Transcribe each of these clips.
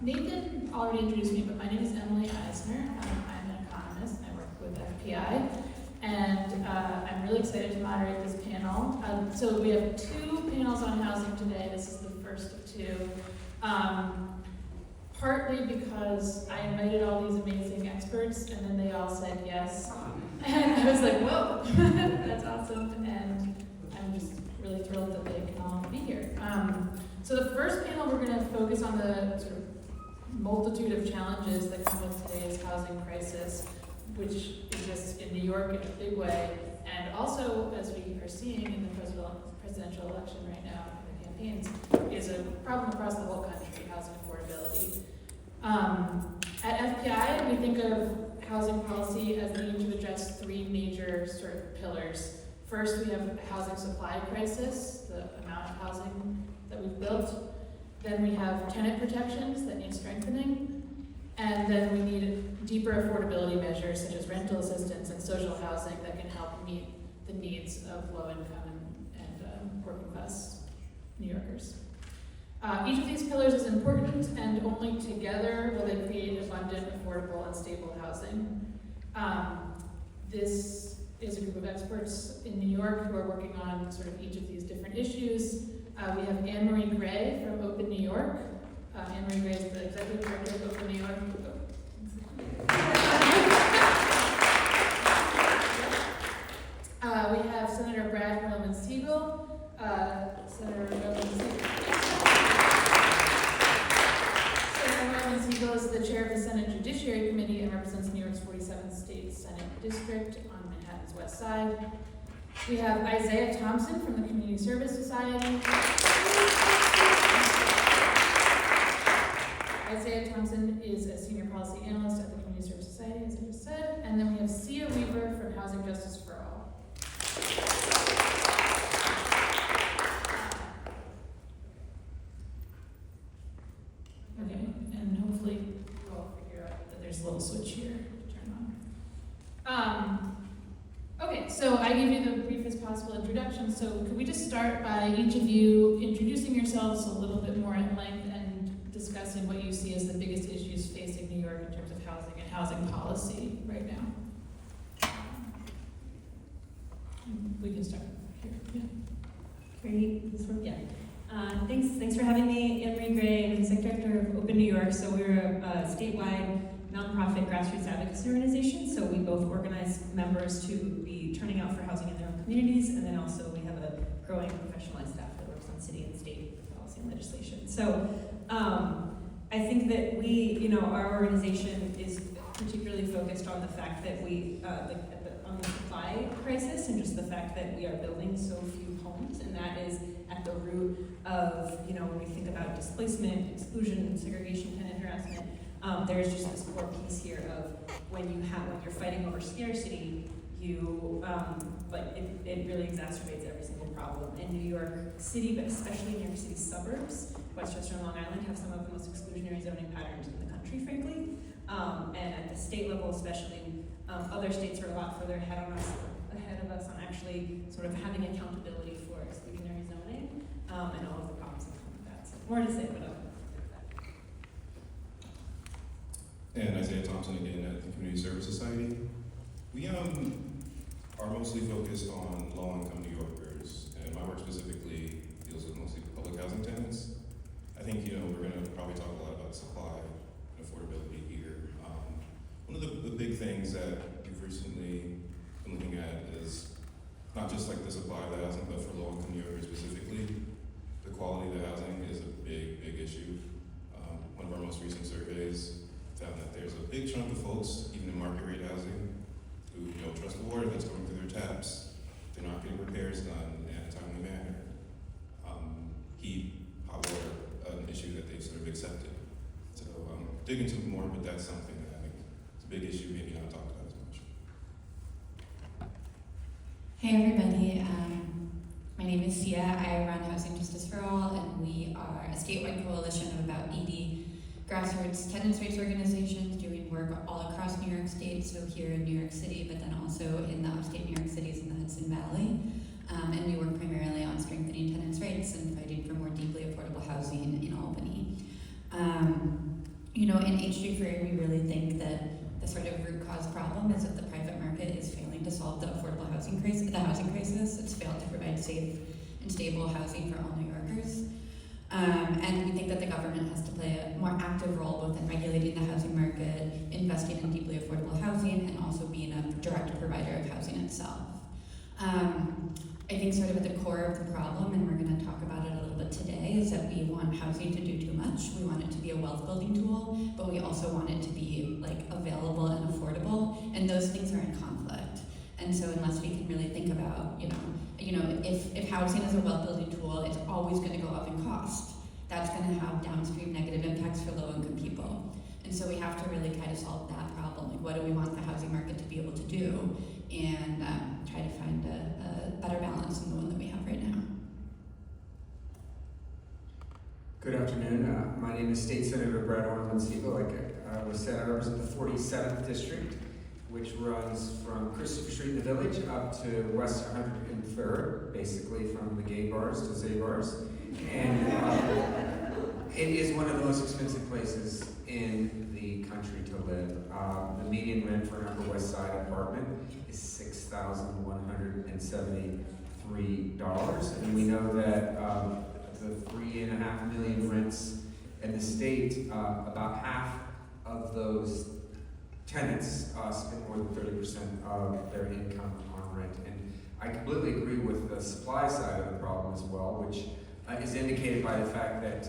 Nathan already introduced me, but my name is Emily Eisner. I'm an economist. I work with FPI. And I'm really excited to moderate this panel. So we have two panels on housing today. This is the first of two. Partly because I invited all these amazing experts, and then they all said yes. And I was like, whoa, that's awesome. And I'm just really thrilled that they can all be here. So the first panel, we're going to focus on the sort of multitude of challenges that come with today's housing crisis, which exists in New York in a big way, and also, as we are seeing in the presidential election right now, in the campaigns, is a problem across the whole country, housing affordability. At FPI, we think of housing policy as needing to address three major sort of pillars. First, we have a housing supply crisis, the amount of housing that we've built. Then we have tenant protections that need strengthening. And then we need deeper affordability measures such as rental assistance and social housing that can help meet the needs of low-income and working-class New Yorkers. Each of these pillars is important, and only together will they create abundant, affordable, and stable housing. This is a group of experts in New York who are working on sort of each of these different issues. We have Anne-Marie Gray from Open New York. Anne-Marie Gray is the executive director of Open New York. We have Senator Brad Roman-Siegel. Senator Roman-Siegel is the chair of the Senate Judiciary Committee and represents New York's 47th State Senate District on Manhattan's West Side. We have Isaiah Thompson from the Community Service Society. Isaiah Thompson is a senior policy analyst at the Community Service Society, as I just said. And then we have Sia Weaver from Housing Justice for All. Okay, and hopefully we'll figure out that there's a little switch here to turn on. Okay, so I gave you the briefest possible introduction. So could we just start by each of you introducing yourselves a little bit more at length and discussing what you see as the biggest issues facing New York in terms of housing and housing policy right now? We can start here. Yeah. Great. This one? Yeah. Thanks for having me. Anne-Marie Gray, I'm the executive director of Open New York. So we're a statewide nonprofit grassroots advocacy organization. So we both organize members to be turning out for housing in their own communities, and then also we have a growing professionalized staff that works on city and state policy and legislation. So I think that our organization is particularly focused on the fact that on the supply crisis, and just the fact that we are building so few homes, and that is at the root of, when we think about displacement, exclusion, segregation, tenant harassment, there's just this core piece here of when you're fighting over scarcity, it really exacerbates every single problem. In New York City, but especially New York City suburbs, Westchester and Long Island have some of the most exclusionary zoning patterns in the country, frankly. And at the state level especially, other states are a lot further ahead of us on actually sort of having accountability for exclusionary zoning, and all of the problems that come with that. So more to say, but And Isaiah Thompson again at the Community Service Society. We are mostly focused on low-income New Yorkers, and my work specifically deals with mostly public housing tenants. I think we're going to probably talk a lot about supply and affordability here. One of the big things that we've recently been looking at is not just like the supply of the housing, but for low-income New Yorkers specifically, the quality of the housing is a big issue. One of our most recent surveys found that there's a big chunk of folks, even in market rate housing, who don't trust the water that's coming through their taps. They're not getting repairs done in a timely manner. Heat, hot water, an issue that they sort of accepted. So dig into it more, but that's something that I think is a big issue, maybe not talked about as much. Hey everybody, my name is Sia. I run Housing Justice for All, and we are a statewide coalition of about 80 grassroots tenants' rights organizations doing work all across New York State, so here in New York City, but then also in the upstate New York cities in the Hudson Valley. And we work primarily on strengthening tenants' rights and fighting for more deeply affordable housing in Albany. in H3 we really think that the sort of root cause problem is that the private market is failing to solve the affordable housing crisis, It's failed to provide safe and stable housing for all New Yorkers. And we think that the government has to play a more active role both in regulating the housing market, investing in deeply affordable housing, and also being a direct provider of housing itself. I think sort of at the core of the problem, and we're going to talk about it a little bit today, is that we want housing to do too much. We want it to be a wealth building tool, but we also want it to be available and affordable, and those things are in conflict. And so unless we can really think about, if housing is a wealth building tool, it's always going to go up in cost. That's going to have downstream negative impacts for low income people. And so we have to really try to solve that problem. What do we want the housing market to be able to do? And try to find a better balance than the one that we have right now. Good afternoon. My name is State Senator Brad Orman-Siegel. Like I was said, I represent the 47th District, which runs from Christopher Street in the Village up to West 103rd, basically from the gay bars to Zay bars. And it is one of the most expensive places in the country to live. The median rent for an Upper West Side apartment is $6,173. And we know that the 3.5 million rents in the state, about half of those tenants spend more than 30% of their income on rent. And I completely agree with the supply side of the problem as well, which is indicated by the fact that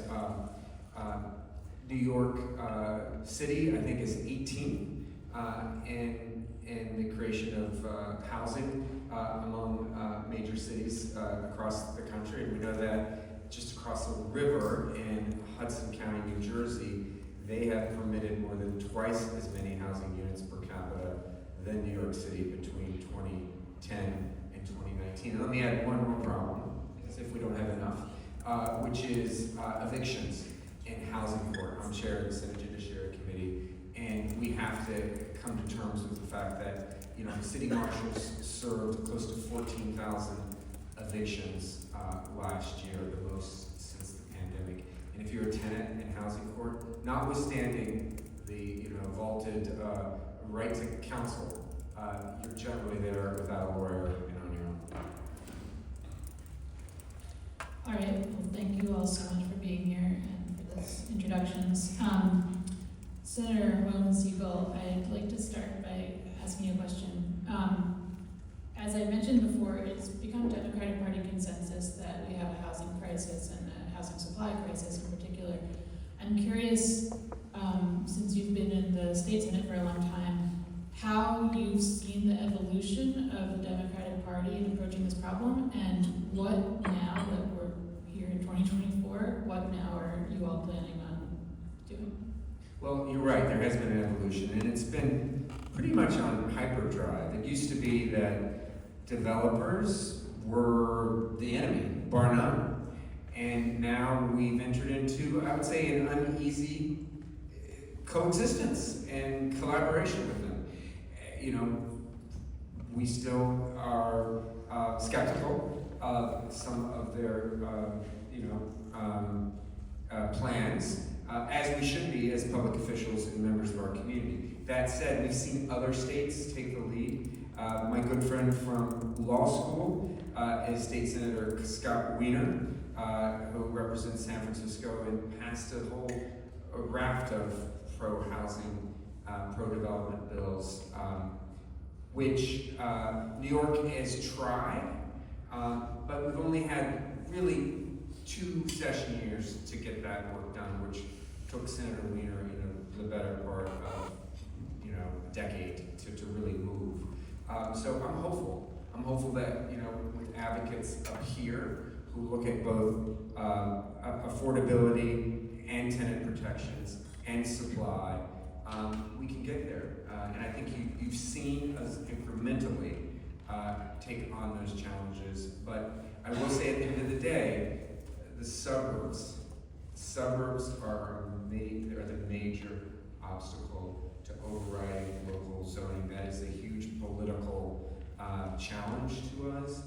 New York City, I think, is 18 in the creation of housing among major cities across the country. And we know that just across the river in Hudson County, New Jersey, they have permitted more than twice as many housing units per capita than New York City between 2010 and 2019. And let me add one more problem, as if we don't have enough, which is evictions in housing court. I'm chair of the Senate Judiciary Committee, and we have to come to terms with the fact that the city marshals served close to 14,000 evictions last year, the most since the pandemic. And if you're a tenant in housing court, notwithstanding the vaulted right to counsel, you're generally there without a lawyer and on your own. All right, well, thank you all so much for being here and for those introductions. Senator Orman-Siegel, I'd like to start by asking you a question. As I mentioned before, it's become Democratic Party consensus that we have a housing crisis and a housing supply crisis in particular. I'm curious, since you've been in the state Senate for a long time, how you've seen the evolution of the Democratic Party in approaching this problem, and what now that we're here in 2024, what now are you all planning on doing? Well, you're right, there has been an evolution, and it's been pretty much on hyperdrive. It used to be that developers were the enemy, bar none. And now we've entered into, I would say, an uneasy coexistence and collaboration with them. We still are skeptical of some of their, plans, as we should be as public officials and members of our community. That said, we've seen other states take the lead. My good friend from law school is State Senator Scott Wiener, who represents San Francisco and passed a whole raft of pro-housing, pro-development bills, which New York has tried, but we've only had really 2 session years to get that work done, which took Senator Wiener, the better part of, a decade to really move. So I'm hopeful. I'm hopeful that, with advocates up here who look at both affordability and tenant protections and supply, we can get there. And I think you've seen us incrementally take on those challenges. But I will say at the end of the day, the suburbs are the major obstacle to overriding local zoning. That is a huge political challenge to us.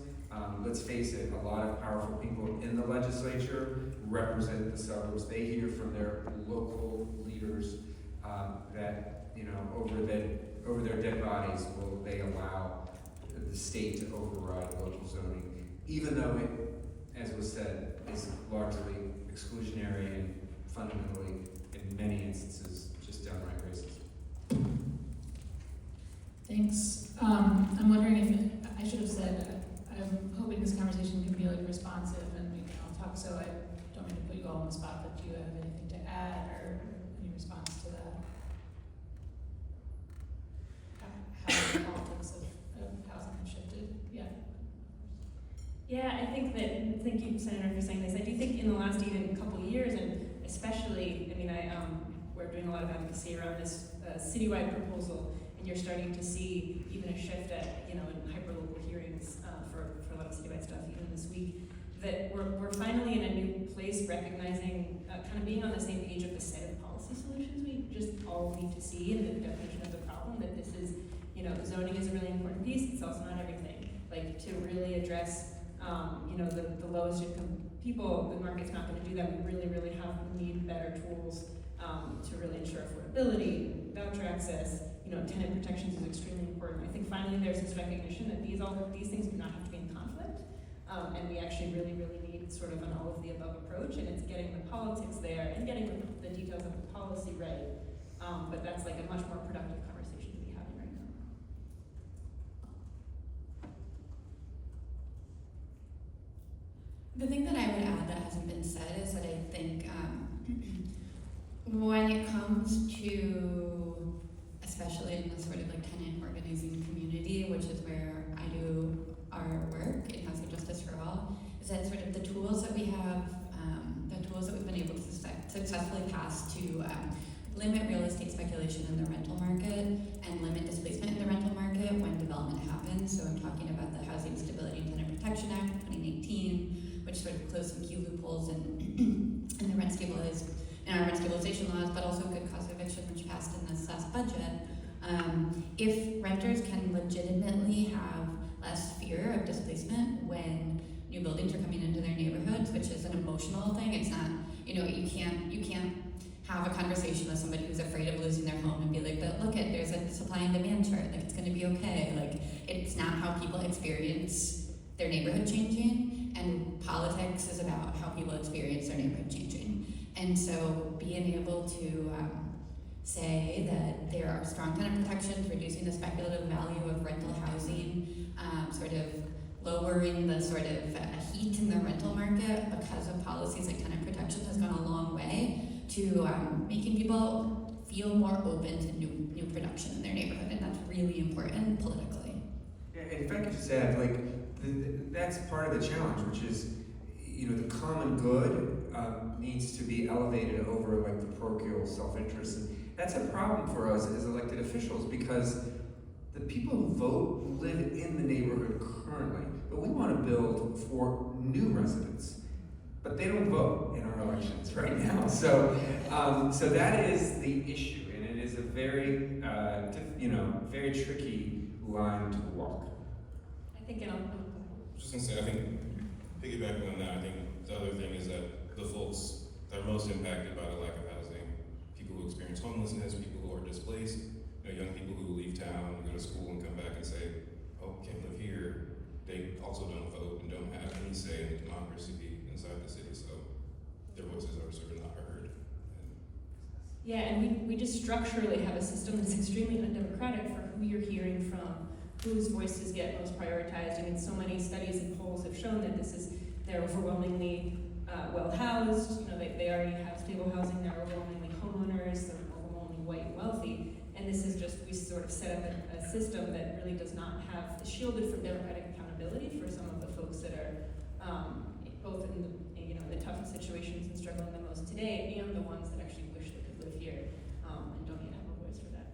Let's face it, a lot of powerful people in the legislature represent the suburbs. They hear from their local leaders state to override local zoning, even though it, as was said, is largely exclusionary and fundamentally, in many instances, just downright racist. Thanks. I'm wondering if, I should have said, I'm hoping this conversation can be like responsive and we can all talk, so I don't mean to put you all on the spot, but do you have anything to add or any response to that? How the politics of housing have shifted? Yeah. Yeah, I think that, thank you, Senator, for saying this. I do think in the last even couple of years, and especially, I mean, we're doing a lot of advocacy around this citywide proposal, and you're starting to see even a shift at, in hyperlocal hearings for a lot of citywide stuff, even this week, that we're finally in a new place recognizing, kind of being on the same page of the set of policy solutions we just all need to see, and the definition of the problem, that this is, zoning is a really important piece. It's also not everything. Like, to really address the lowest income people, the market's not going to do that. We really need better tools to really ensure affordability, voucher access. Tenant protections is extremely important. I think finally there's this recognition that these things do not have to be in conflict, and we actually really need sort of an all of the above approach. And it's getting the politics there and getting the details of the policy right. But that's like a much more productive conversation to be having right now. The thing that I would add that hasn't been said is that I think when it comes to, especially in the sort of like tenant organizing community, which is where I do our work in Housing Justice for All, is that sort of the tools that we have, the tools that we've been able to successfully pass to limit real estate speculation in the rental market and limit displacement in the rental market when development happens. So I'm talking about the Housing Stability and Tenant Protection Act of 2018, which sort of closed some key loopholes in the our rent stabilization laws, but also good cause eviction, which passed in this last budget. If renters can legitimately have less fear of displacement when new buildings are coming into their neighborhoods, which is an emotional thing. It's not, you can't have a conversation with somebody who's afraid of losing their home and be like, but look at, there's a supply and demand chart, like it's gonna be okay. Like, it's not how people experience their neighborhood changing, and politics is about how people experience their neighborhood changing. And so being able to say that there are strong tenant protections, reducing the speculative value of rental housing, sort of lowering the sort of heat in the rental market because of policies like tenant protection has gone a long way to making people feel more open to new production in their neighborhood, and that's really important politically. Yeah, if I could just add, that's part of the challenge, which is, the common good needs to be elevated over the parochial self-interest, and that's a problem for us as elected officials because the people who vote live in the neighborhood currently, but we want to build for new residents. But they don't vote in our elections right now, so that is the issue, and it is a very, very tricky line to walk. I think I was just gonna say, I think piggybacking on that, I think the other thing is that the folks that are most impacted by the lack of housing, people who experience homelessness, people who are displaced, young people who leave town and go to school and come back and say, "Oh, can't live here." They also don't vote and don't have any say in the democracy inside the city, so their voices are sort of not heard. Yeah, and we just structurally have a system that's extremely undemocratic for who you're hearing from, whose voices get most prioritized. I mean, so many studies and polls have shown that they're overwhelmingly well housed. They already have stable housing. They're overwhelmingly homeowners. They're overwhelmingly white and wealthy. And this is just, we sort of set up a system that really does not have, shielded from democratic accountability for some of the folks that are both in the toughest situations and struggling the most today, and the ones that actually wish they could live here and don't yet have a voice for that.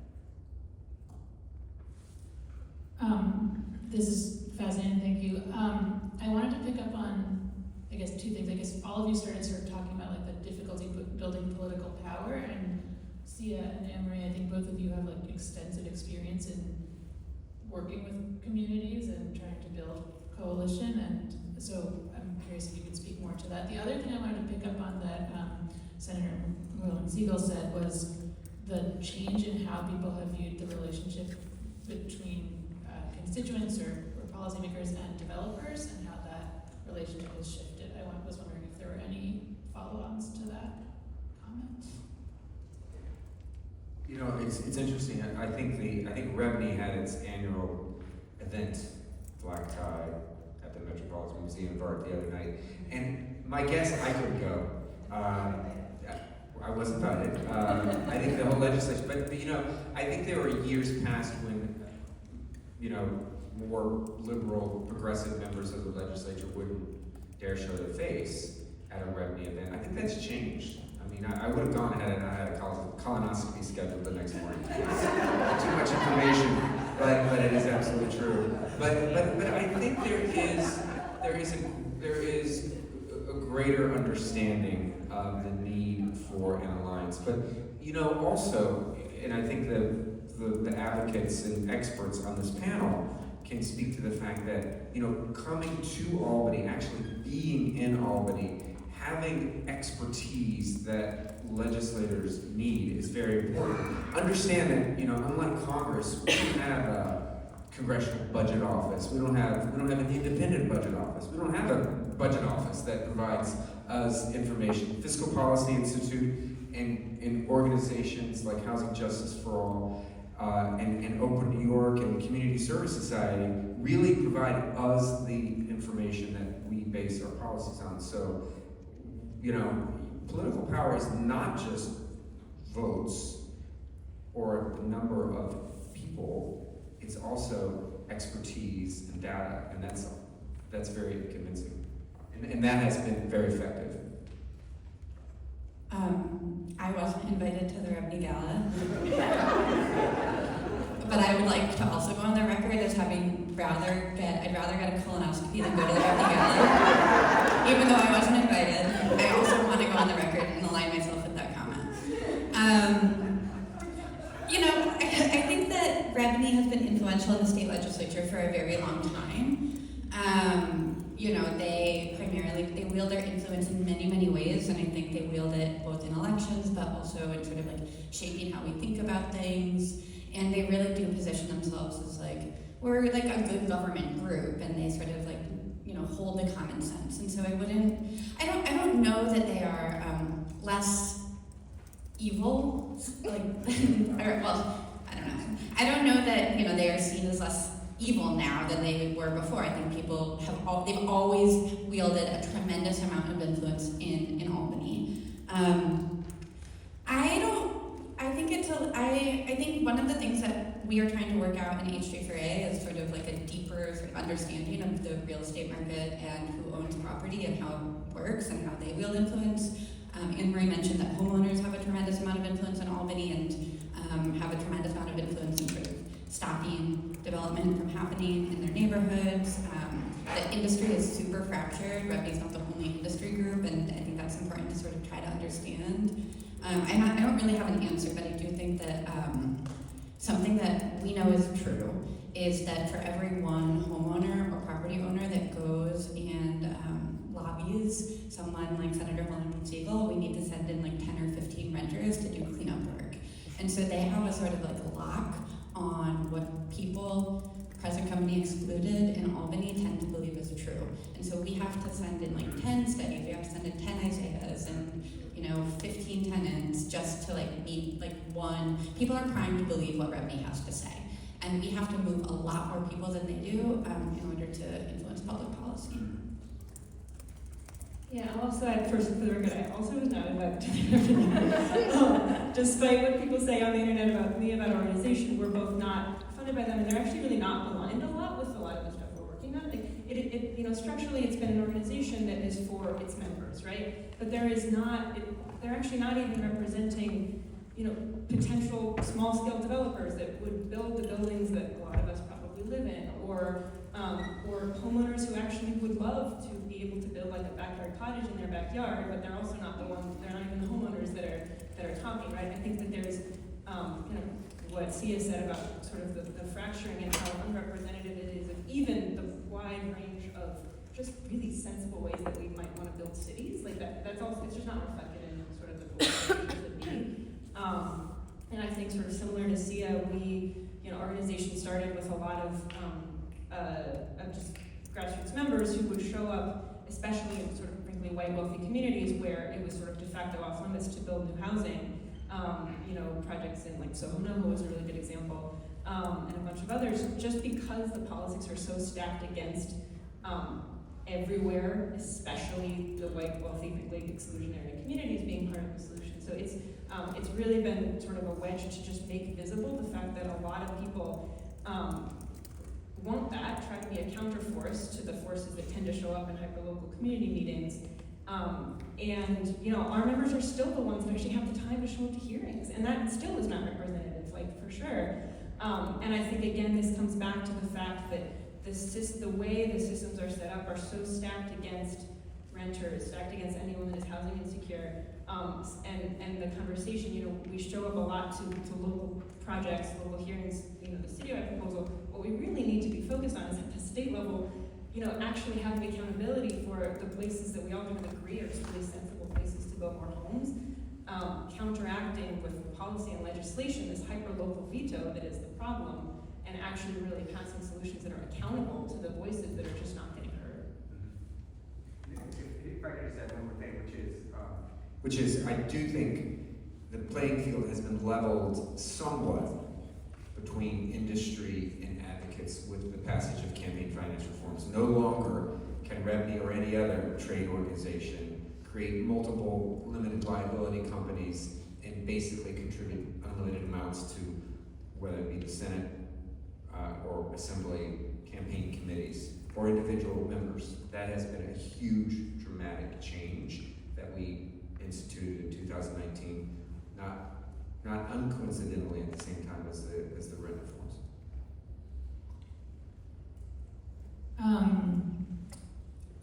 This is fascinating, thank you. I wanted to pick up on, I guess, two things. I guess all of you started sort of talking about the difficulty building political power, and Sia and Emery, I think both of you have extensive experience in working with communities and trying to build coalition, and so I'm curious if you could speak more to that. The other thing I wanted to pick up on that Senator Moreland-Siegel said was the change in how people have viewed the relationship between constituents or policymakers and developers, and how that relationship has shifted. I was wondering if there were any follow-ons to that comment. You know, it's interesting. I think REBNY had its annual event, Black Tie, at the Metropolitan Museum of Art the other night, and my guess, I couldn't go. I was invited. I think the whole legislature, but you know, I think there were years past when, you know, more liberal, progressive members of the legislature wouldn't dare show their face at a REBNY event. I think that's changed. I mean, I would have gone ahead and I had a colonoscopy scheduled the next morning. Too much information, but it is absolutely true. But I think there is a greater understanding of the need for an alliance. But you know, also, and I think the advocates and experts on this panel can speak to the fact that, you know, coming to Albany, actually being in Albany, having expertise that legislators need is very important. Understand that, you know, unlike Congress, we don't have a congressional budget office. We don't have an independent budget office. We don't have a budget office that provides us information. Fiscal Policy Institute and organizations like Housing Justice for All and Open New York and Community Service Society really provide us the information that we base our policies on. So, you know, political power is not just votes or the number of people, it's also expertise and data, and that's very convincing. And that has been very effective. I wasn't invited to the REBNY Gala, but I would like to also go on the record as having I'd rather get a colonoscopy than go to the REBNY Gala, even though I wasn't invited. I also want to go on the record and align myself with that comment. You know, I think that REBNY has been influential in the state legislature for a very long time. You know, they wield their influence in many, many ways, and I think they wield it both in elections, but also in sort of like shaping how we think about things. And they really do position themselves as like, we're like a good government group, and they sort of like, you know, hold the common sense. And so I don't know that they are less evil, like, or, well, I don't know. I don't know that, you know, they are seen as less evil now than they were before. I think people they've always wielded a tremendous amount of influence in Albany. I think one of the things that we are trying to work out in H3 is sort of like a deeper sort of understanding of the real estate market and who owns property and how it works and how they wield influence. Anne Marie mentioned that homeowners have a tremendous amount of influence in Albany and have a tremendous amount of influence in sort of stopping development from happening in their neighborhoods. The industry is super fractured. REBNY's not the only industry group, and I think that's important to sort of try to understand. I don't really have an answer, but I do think that something that we know is true is that for every one homeowner or property owner that goes and lobbies someone like Senator Holland Siegel, we need to send in like 10 or 15 renters to do cleanup work. And so they have a sort of like lock on what people, present company excluded in Albany, tend to believe is true. And so we have to send in like 10 studies, we have to send in 10 Isaiahs and 15 tenants just to like meet like one. People are primed to believe what REBNY has to say. And we have to move a lot more people than they do in order to influence public policy. Yeah, I'll also add, first for the record, I also was not invited to the event. Despite what people say on the internet about me, about our organization, we're both not funded by them, and they're actually really not aligned a lot with a lot of the stuff we're working on. Structurally, it's been an organization that is for its members, right? But they're actually not even representing, potential small-scale developers that would build the buildings that a lot of us probably live in, or homeowners who actually would love to be able to build like a backyard cottage in their backyard, but they're also not they're not even the homeowners that are talking, right? I think that there's, what Sia said about sort of the fracturing and how unrepresentative it is of even the wide range of just really sensible ways that we might want to build cities. Like that's also, it's just not reflected in sort of the political of need. And I think sort of similar to Sia, we, organization started with a lot of of just grassroots members who would show up, especially in sort of frankly white wealthy communities where it was sort of de facto off limits to build new housing. Projects in like Soho was a really good example, and a bunch of others, just because the politics are so stacked against everywhere, especially the white, wealthy, big exclusionary communities being part of the solution. So it's really been sort of a wedge to just make visible the fact that a lot of people want that, try to be a counterforce to the forces that tend to show up in hyperlocal community meetings. Our members are still the ones that actually have the time to show up to hearings, and that still is not representative, like for sure. And I think again, this comes back to the fact that the way the systems are set up are so stacked against renters, stacked against anyone that is housing insecure. And the conversation, we show up a lot to local projects, local hearings, the citywide proposal. What we really need to be focused on is at the state level, actually having accountability for the places that we all kind of agree are really sensible places to build more homes, counteracting with policy and legislation this hyper-local veto that is the problem, and actually really passing solutions that are accountable to the voices that are just not getting heard. If I could just add one more thing, which is I do think the playing field has been leveled somewhat between industry and advocates with the passage of campaign finance reforms. No longer can REBNY or any other trade organization create multiple limited liability companies and basically contribute unlimited amounts to whether it be the Senate or Assembly campaign committees or individual members. That has been a huge, dramatic change that we instituted in 2019, not uncoincidentally at the same time as the rent reforms.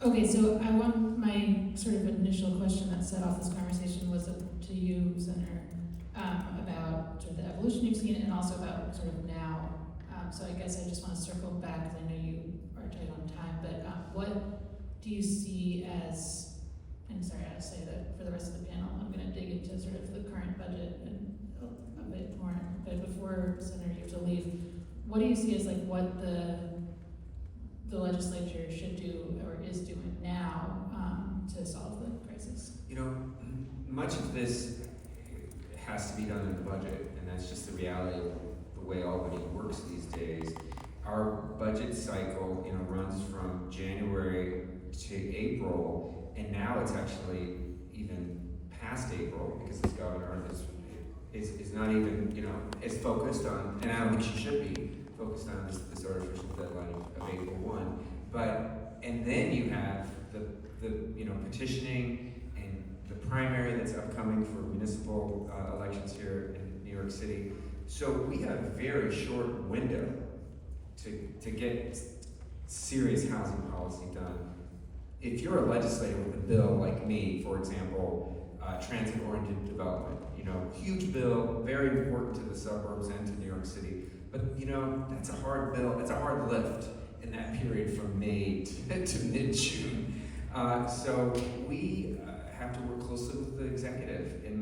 Okay, so I want my sort of initial question that set off this conversation was to you, Senator, about sort of the evolution you've seen and also about sort of now. So I guess I just want to circle back because I know you are tight on time, but what do you see as, and sorry, I'll say that for the rest of the panel, I'm going to dig into sort of the current budget and a bit more, but before, Senator, you have to leave, what do you see as like what the legislature should do or is doing now to solve the crisis? Much of this has to be done in the budget, and that's just the reality of the way Albany works these days. Our budget cycle, runs from January to April, and now it's actually even past April because this governor is not even, is focused on, and I don't think she should be focused on this artificial deadline of April 1. And then you have the petitioning and the primary that's upcoming for municipal elections here in New York City. So we have a very short window to get serious housing policy done. If you're a legislator with a bill like me, for example, transit-oriented development, huge bill, very important to the suburbs and to New York City, but that's a hard bill, that's a hard lift in that period from May to mid-June. So we have to work closely with the executive and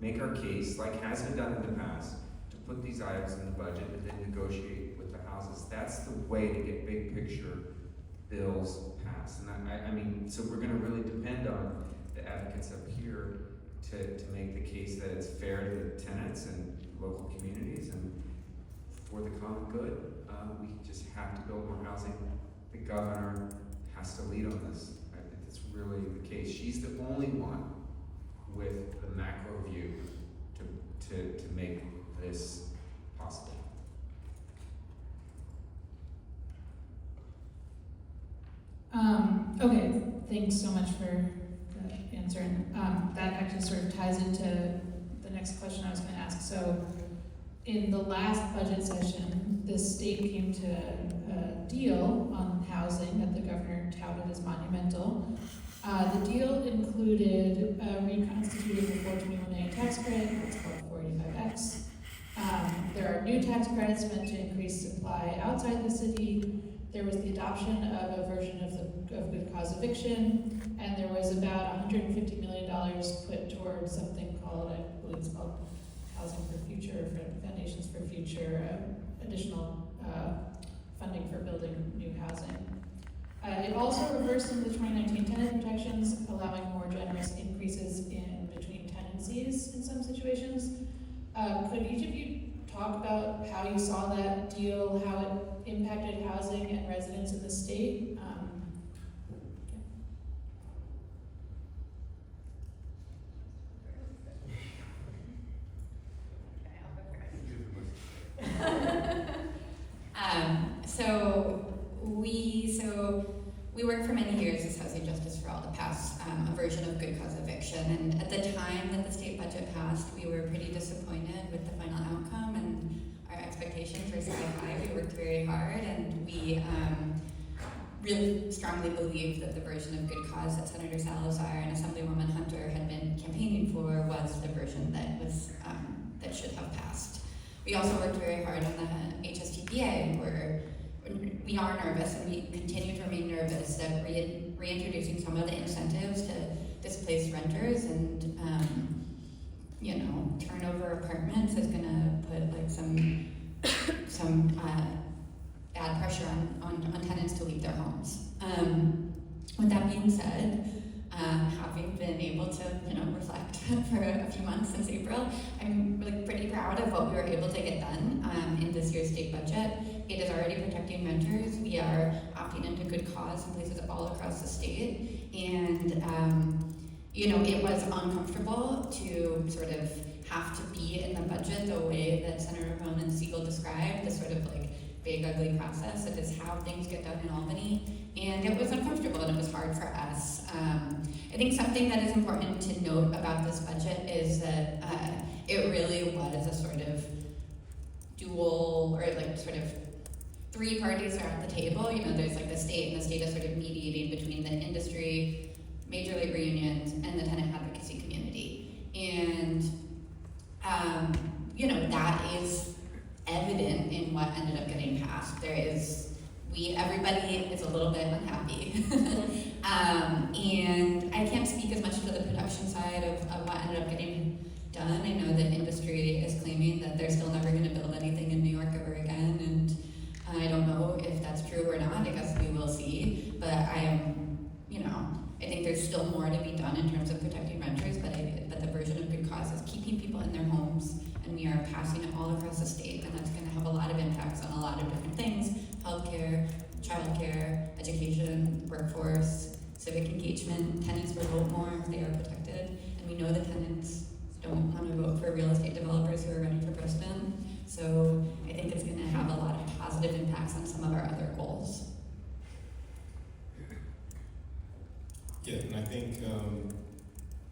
make our case, like has been done in the past, to put these items in the budget and then negotiate with the houses. That's the way to get big picture bills passed. And so we're gonna really depend on the advocates up here to make the case that it's fair to the tenants and local communities and for the common good. We just have to build more housing. The governor has to lead on this. I think that's really the case. She's the only one with the macro view to make this possible. Okay, thanks so much for the answer. And that actually sort of ties into the next question I was going to ask. So in the last budget session, the state came to a deal on housing that the governor touted as monumental. The deal included reconstituting the 421A tax credit, it's called 485X. There are new tax credits meant to increase supply outside the city. There was the adoption of a version of good cause eviction, and there was about $150 million put towards something called, I believe it's called Housing for Future, for Foundations for Future, additional funding for building new housing. It also reversed some of the 2019 tenant protections, allowing more generous increases in between tenancies in some situations. Could each of you talk about how you saw that deal, how it impacted housing and residents in the state? We worked for many years as Housing Justice for All to pass a version of good cause eviction, and at the time that the state budget passed, we were pretty disappointed with the final outcome, and our expectations were sky high. We worked very hard, and we really strongly believed that the version of good cause that Senator Salazar and Assemblywoman Hunter had been campaigning for was the version that was that should have passed. We also worked very hard on the HSTPA, where we are nervous, and we continue to remain nervous that reintroducing some of the incentives to displaced renters and turnover apartments is going to put like some bad pressure on tenants to leave their homes. With that being said, having been able to reflect for a few months since April, I'm really pretty proud of what we were able to get done in this year's state budget. It is already protecting renters. We are opting into good cause in places all across the state, and it was uncomfortable to sort of have to be in the budget the way that Senator Ronan Siegel described, the sort of like big ugly process. It is how things get done in Albany, and it was uncomfortable and it was hard for us. I think something that is important to note about this budget is that it really was a sort of dual, or like sort of three parties are at the table. There's like the state, and the state is sort of mediating between the industry, major labor unions, and the tenant advocacy community. And that is evident in what ended up getting passed. Everybody is a little bit unhappy. And I can't speak as much to the production side of what ended up getting done. I know that industry is claiming that they're still never going to build anything in New York ever again, and I don't know if that's true or not. I guess we will see. But I think there's still more to be done in terms of protecting renters, but the version of good cause is keeping people in their homes, and we are passing it all across the state, and that's going to have a lot of impacts on a lot of different things: healthcare, childcare, education, workforce, civic engagement. Tenants will vote more if they are protected, and we know that tenants don't want to vote for real estate developers who are running for president. So I think it's going to have a lot of positive impacts on some of our other goals. Yeah, and I think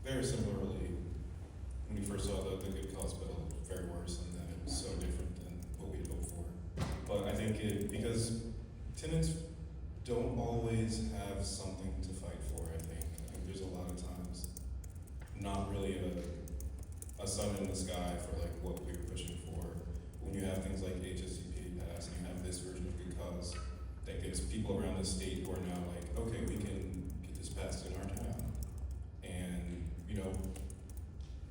very similarly, when we first saw the good cause bill, it was very worrisome that it was so different than what we had hoped for. But I think because tenants don't always have something to fight for, I think there's a lot of times not really a sun in the sky for like what we were pushing for. When you have things like HSCP pass and you have this version of good cause that gives people around the state who are now like, okay, we can get this passed in our town. And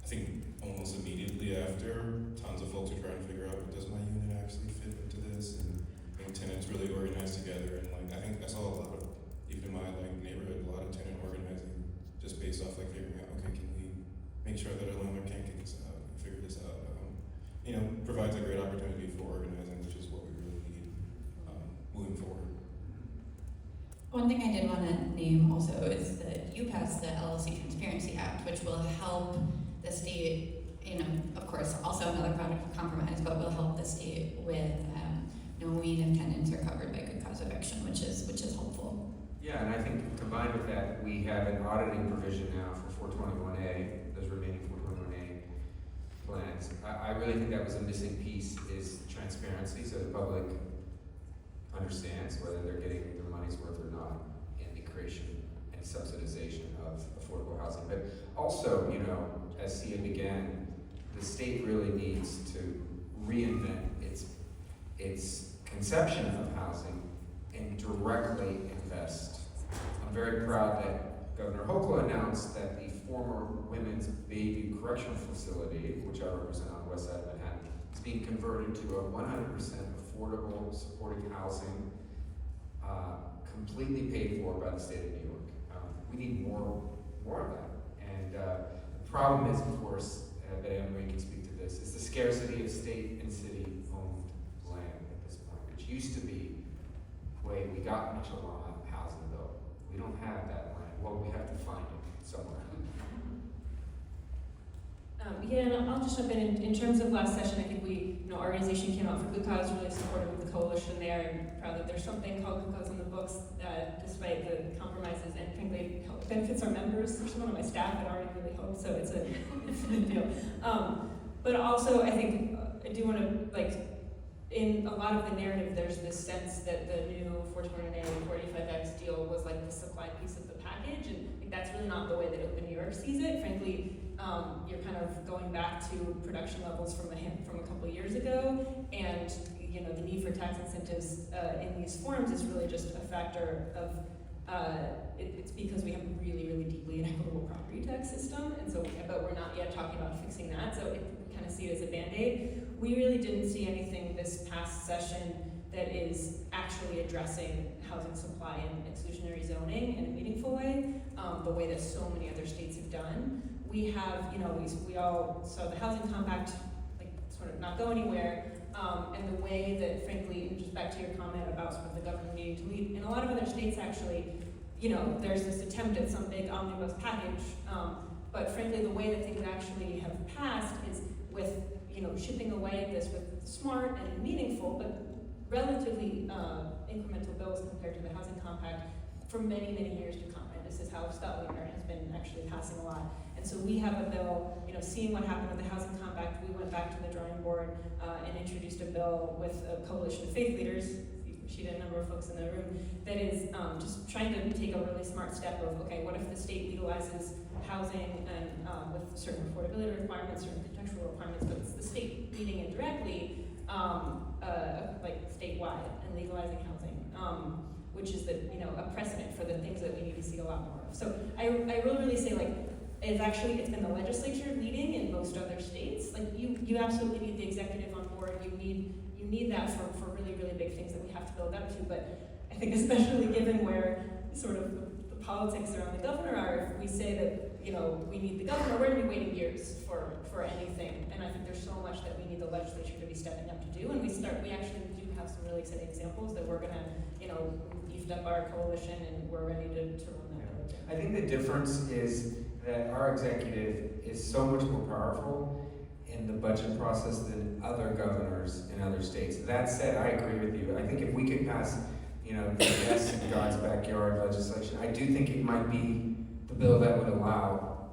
I think almost immediately after, tons of folks are trying to figure out, does my unit actually fit into this? And tenants really organized together, and I think I saw a lot of, even in my neighborhood, a lot of tenant organizing just based off figuring out, okay, can we make sure that our landlord can't get this out, figure this out. Provides a great opportunity for organizing, which is what we really need moving forward. One thing I did want to name also is that you passed the LLC Transparency Act, which will help the state, of course, also another compromise, but will help the state with knowing if tenants are covered by good cause eviction, which is helpful. Yeah, and I think combined with that, we have an auditing provision now for 421A, those remaining 421A plans. I really think that was a missing piece, is transparency, so the public understands whether they're getting their money's worth or not in the creation and subsidization of affordable housing. But also, as Sia began, the state really needs to reinvent its conception of housing and directly invest. I'm very proud that Governor Hochul announced that the former Women's Bayview Correctional Facility, which I represent on the west side of Manhattan, is being converted to a 100% affordable, supported housing, completely paid for by the state of New York. We need more of that. And the problem is, of course, that Anne Marie can speak to this, is the scarcity of state and city-owned land at this point, which used to be the way we got much of our housing, though. We don't have that land. Well, we have to find it somewhere. Yeah, and I'll just jump in terms of last session, I think our organization came out for Good Cause, really supportive of the coalition there. I'm proud that there's something called Good Cause on the books, despite the compromises, and frankly, benefits our members. There's someone on my staff that already really hoped, so it's a big deal. But also, I think, I do want to, in a lot of the narrative, there's this sense that the new 421A and 45X deal was like the supply piece of the package, and I think that's really not the way that Open New York sees it. Frankly, you're kind of going back to production levels from a couple of years ago, and the need for tax incentives in these forms is really just a factor of it's because we have a really, really deeply inequitable property tax system, and so but we're not yet talking about fixing that. So we kind of see it as a band-aid. We really didn't see anything this past session that is actually addressing housing supply and exclusionary zoning in a meaningful way, the way that so many other states have done. We have, we all saw the housing compact sort of not go anywhere, and the way that, frankly, and just back to your comment about sort of the government needing to lead, in a lot of other states actually, there's this attempt at some big omnibus package, but frankly the way that things actually have passed is with, chipping away at this with smart and meaningful, but relatively incremental bills compared to the housing compact for many, many years to come. And this is how Scott Wiener has been actually passing a lot. And so we have a bill, seeing what happened with the housing compact, we went back to the drawing board and introduced a bill with a coalition of faith leaders, she had a number of folks in the room, that is just trying to take a really smart step of, okay, what if the state legalizes housing and with certain affordability requirements, certain contextual requirements, but it's the state leading it directly, statewide and legalizing housing, which is a precedent for the things that we need to see a lot more of. So I will really say it's been the legislature leading in most other states. You absolutely need the executive on board. You need that for really, really big things that we have to build up to. But I think especially given where sort of the politics around the governor are, if we say that we need the governor, we're going to be waiting years for anything. And I think there's so much that we need the legislature to be stepping up to do. And we actually do have some really exciting examples that we're going to beefed up our coalition and we're ready to run that. I think the difference is that our executive is so much more powerful in the budget process than other governors in other states. That said, I agree with you. I think if we could pass, the yes in God's backyard legislation, I do think it might be the bill that would allow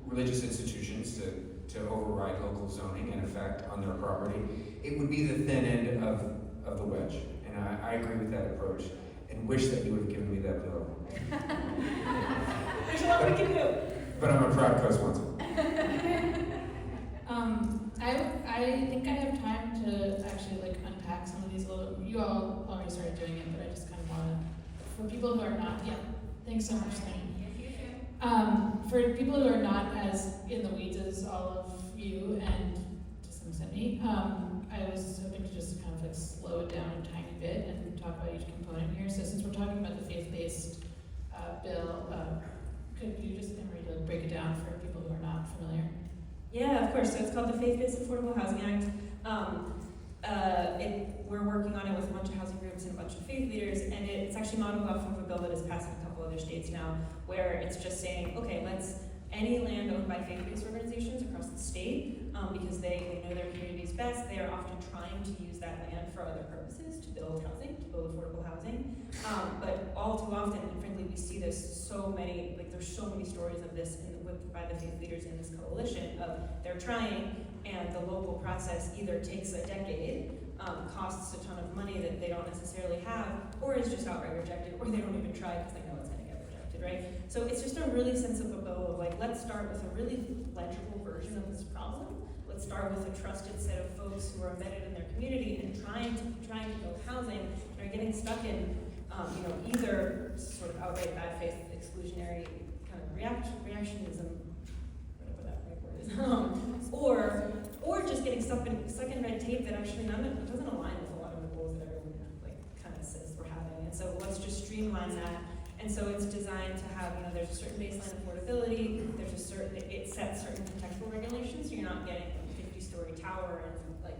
religious institutions to override local zoning in effect on their property. It would be the thin end of the wedge, and I agree with that approach and wish that you would have given me that bill. There's a lot we can do. But I'm a proud co-sponsor. I think I have time to actually unpack some of these little. You all already started doing it, but I just kind of want to, for people who are not. Yeah, thanks so much, Lane. For people who are not as in the weeds as all of you, and to some extent me, I was hoping to just kind of slow it down a tiny bit and talk about each component here. So since we're talking about the faith-based bill, could you just, Emery, break it down for people who are not familiar? Yeah, of course. So it's called the Faith-Based Affordable Housing Act. We're working on it with a bunch of housing groups and a bunch of faith leaders, and it's actually modeled off of a bill that is passed in a couple other states now, where it's just saying, okay, any land owned by faith-based organizations across the state, because they know their communities best, they are often trying to use that land for other purposes, to build housing, to build affordable housing. But all too often, and frankly, we see this there's so many stories of this by the faith leaders in this coalition of they're trying, and the local process either takes a decade, costs a ton of money that they don't necessarily have, or is just outright rejected, or they don't even try because they know it's going to get rejected, right? So it's just a really sensible bill of let's start with a really legible version of this problem. Let's start with a trusted set of folks who are embedded in their community and trying to build housing and are getting stuck in either sort of outright bad faith exclusionary kind of reactionism, whatever that right word is, or just getting stuck in red tape that actually doesn't align with a lot of the streamline that. And so it's designed to have, there's a certain baseline affordability, it sets certain contextual regulations, so you're not getting a 50-story tower and like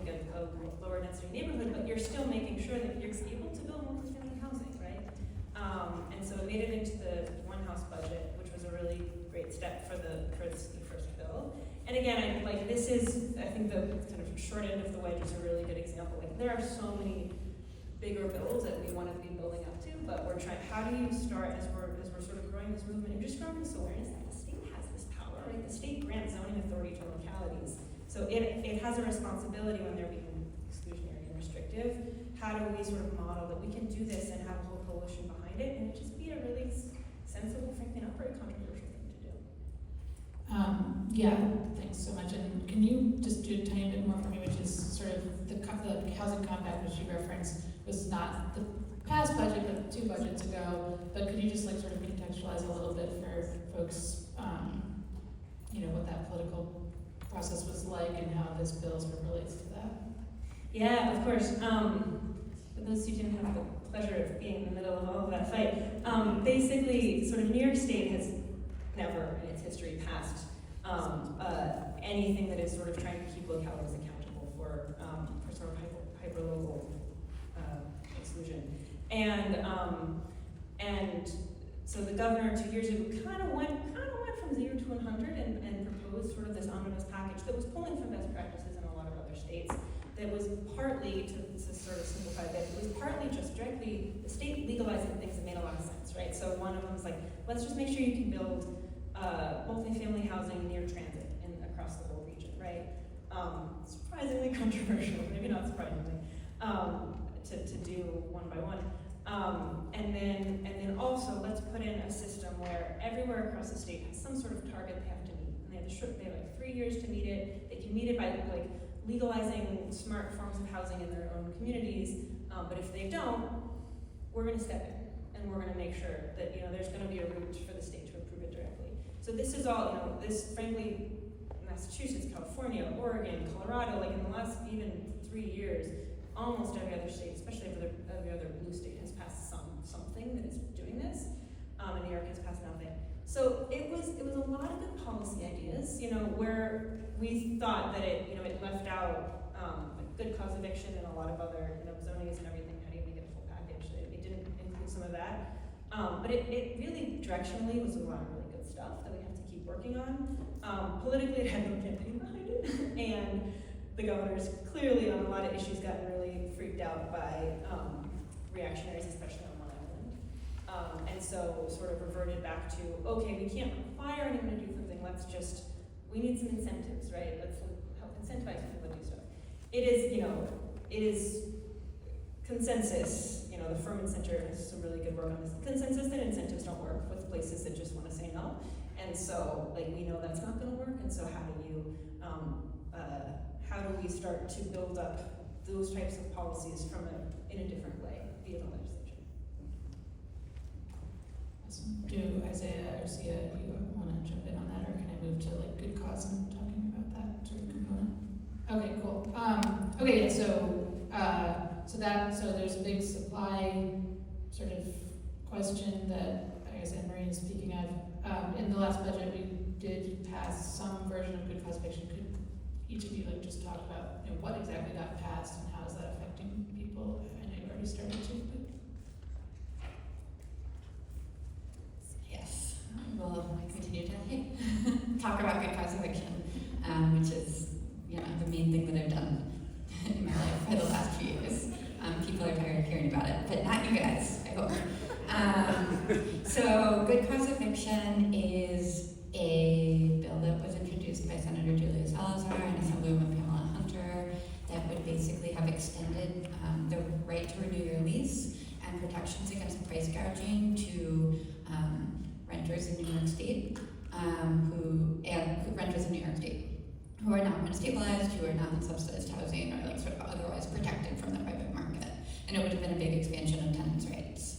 a lower density neighborhood, but you're still making sure that you're able to build multifamily housing, right? And so it made it into the one house budget, which was a really great step for the first bill. And again, this is, I think the kind of short end of the wedge is a really good example. Like, there are so many bigger bills that we want to be building up to, but we're trying, how do you start, as we're sort of growing this movement, and just growing this awareness that the state has this power, right? The state grants zoning authority to localities. So it has a responsibility when they're being exclusionary and restrictive. How do we sort of model that we can do this and have a whole coalition behind it, and just be a really sensible, frankly, not very controversial thing to do. Yeah, thanks so much. And can you just do a tiny bit more for me, which is sort of the housing compact, which you referenced, was not the past budget, but 2 budgets ago. But could you just sort of contextualize a little bit for folks, what that political process was like and how this bill sort of relates to that? Yeah, of course. For those who didn't have the pleasure of being in the middle of all of that fight, basically, sort of New York State has never in its history passed anything that is sort of trying to keep localities accountable for sort of hyper-local exclusion. And so the governor 2 years ago kind of went from 0 to 100 and proposed sort of this omnibus package that was pulling from best practices in a lot of other states. That was partly, to sort of simplify that, it was partly just directly the state legalizing things that made a lot of sense, right? So one of them was like, let's just make sure you can build multifamily housing near transit across the whole region, right? Surprisingly controversial, maybe not surprisingly, to do one by one. And then also let's put in a system where everywhere across the state has some sort of target they have to meet, and they have 3 years to meet it. They can meet it by legalizing smart forms of housing in their own communities. But if they don't, we're going to step in, and we're going to make sure that there's going to be a route for the state to approve it directly. So this is all this, frankly, Massachusetts, California, Oregon, Colorado, in the last even 3 years, almost every other state, especially every other blue state, has passed something that is doing this, and New York has passed nothing. So it was a lot of good policy ideas, where we thought that it left out good cause eviction and a lot of other zonings and everything. How do you make it a full package? It didn't include some of that, but it really directionally was a lot of really good stuff that we have to keep working on. Politically, it had no campaign behind it, and the governor's clearly on a lot of issues gotten really freaked out by reactionaries, especially on Long Island. And so sort of reverted back to, okay, we can't require anyone to do something, we need some incentives, right? Let's help incentivize people to do stuff. It is consensus, the Furman Center has some really good work on this, consensus that incentives don't work with places that just want to say no. And so, we know that's not going to work, and so how do we start to build up those types of policies in a different way via the legislature? Awesome. Do Isaiah or Sia, do you want to jump in on that, or can I move to good cause and talking about that sort of component? Okay, cool. Okay, yeah, so there's a big supply sort of question that I guess Anne-Marie is speaking of. In the last budget, we did pass some version of good cause eviction. Could each of you just talk about what exactly got passed and how is that affecting people? I know you already started to, but Yes, we'll continue to talk about good cause eviction, which is the main thing that I've done in my life for the last few years. People are tired of hearing about it, but not you guys, I hope. So good cause eviction is a bill that was introduced by Senator Julia Salazar and Assemblywoman Pamela Hunter that would basically have extended the right to renew your lease and protections against price gouging to renters in New York State renters in New York State who are not rent stabilized, who are not in subsidized housing, or sort of otherwise protected from the private market. And it would have been a big expansion of tenants' rights.